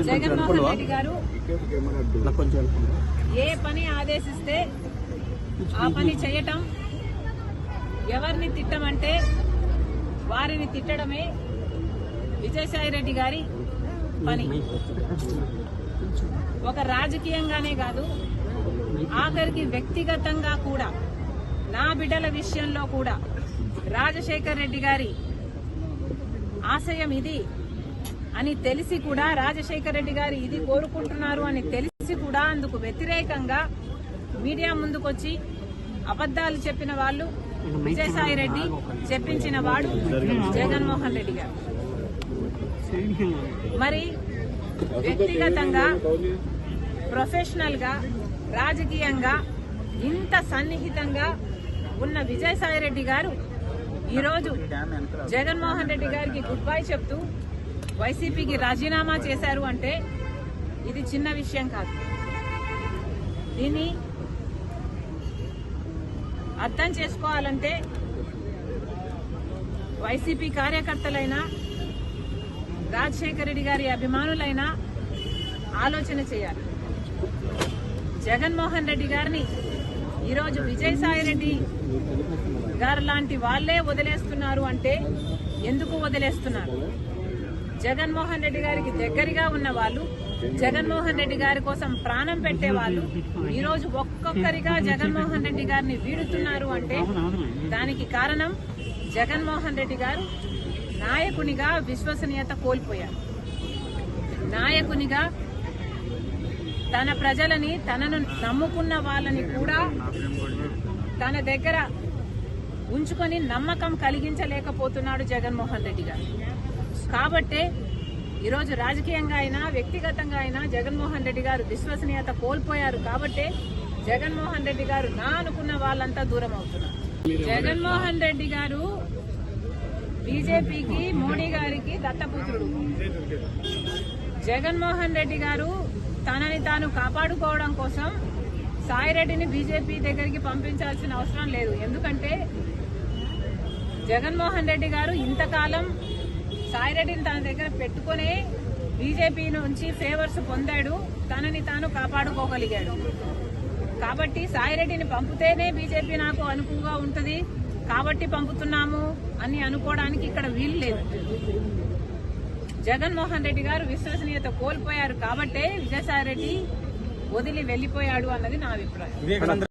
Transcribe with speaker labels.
Speaker 1: జగన్మోహన్ రెడ్డి గారు ఏ పని ఆదేశిస్తే ఆ పని చేయటం, ఎవరిని తిట్టమంటే వారిని తిట్టడమే విజయసాయి రెడ్డి గారి పని. ఒక రాజకీయంగానే కాదు, ఆఖరికి వ్యక్తిగతంగా కూడా, నా బిడ్డల విషయంలో కూడా రాజశేఖర్ రెడ్డి గారి ఆశయం ఇది అని తెలిసి కూడా, రాజశేఖర్ రెడ్డి గారు ఇది కోరుకుంటున్నారు అని తెలిసి కూడా అందుకు వ్యతిరేకంగా మీడియా ముందుకొచ్చి అబద్దాలు చెప్పిన వాళ్ళు విజయసాయి రెడ్డి, చెప్పించిన వాడు జగన్మోహన్ రెడ్డి గారు. మరి వ్యక్తిగతంగా, ప్రొఫెషనల్ గా, రాజకీయంగా ఇంత సన్నిహితంగా ఉన్న విజయసాయి రెడ్డి గారు ఈరోజు జగన్మోహన్ రెడ్డి గారికి గుడ్ బై చెప్తూ వైసీపీకి రాజీనామా చేశారు అంటే ఇది చిన్న విషయం కాదు. దీన్ని అర్థం చేసుకోవాలంటే వైసీపీ కార్యకర్తలైనా, రాజశేఖర రెడ్డి గారి అభిమానులైనా ఆలోచన చేయాలి. జగన్మోహన్ రెడ్డి గారిని ఈరోజు విజయసాయి రెడ్డి గారు లాంటి వాళ్లే వదిలేస్తున్నారు అంటే ఎందుకు వదిలేస్తున్నారు? జగన్మోహన్ రెడ్డి గారికి దగ్గరగా ఉన్న వాళ్ళు, జగన్మోహన్ రెడ్డి గారి కోసం ప్రాణం పెట్టే వాళ్ళు ఈరోజు ఒక్కొక్కరిగా జగన్మోహన్ రెడ్డి గారిని వీడుతున్నారు అంటే దానికి కారణం జగన్మోహన్ రెడ్డి గారు నాయకునిగా విశ్వసనీయత కోల్పోయారు. నాయకునిగా తన ప్రజలని, తనను నమ్ముకున్న వాళ్ళని కూడా తన దగ్గర ఉంచుకొని నమ్మకం కలిగించలేకపోతున్నాడు జగన్మోహన్ రెడ్డి గారు. కాబట్టే ఈరోజు రాజకీయంగా అయినా, వ్యక్తిగతంగా అయినా జగన్మోహన్ రెడ్డి గారు విశ్వసనీయత కోల్పోయారు. కాబట్టే జగన్మోహన్ రెడ్డి గారు నా అనుకున్న వాళ్ళంతా దూరం అవుతున్నారు. జగన్మోహన్ రెడ్డి గారు బీజేపీకి, మోడీ గారికి దత్తపుత్రుడు. జగన్మోహన్ రెడ్డి గారు తనని తాను కాపాడుకోవడం కోసం సాయిరెడ్డిని బీజేపీ దగ్గరికి పంపించాల్సిన అవసరం లేదు. ఎందుకంటే జగన్మోహన్ రెడ్డి గారు ఇంతకాలం సాయిరెడ్డిని తన దగ్గర పెట్టుకునే బీజేపీ నుంచి ఫేవర్స్ పొందాడు, తనని తాను కాపాడుకోగలిగాడు. కాబట్టి సాయిరెడ్డిని పంపితేనే బీజేపీ నాకు అనుకువగా ఉంటుంది కాబట్టి పంపుతున్నాము అని అనుకోవడానికి ఇక్కడ వీలు లేదు. జగన్మోహన్ రెడ్డి గారు విశ్వసనీయత కోల్పోయారు కాబట్టే విజయసాయి రెడ్డి వదిలి వెళ్లిపోయాడు అన్నది నా అభిప్రాయం.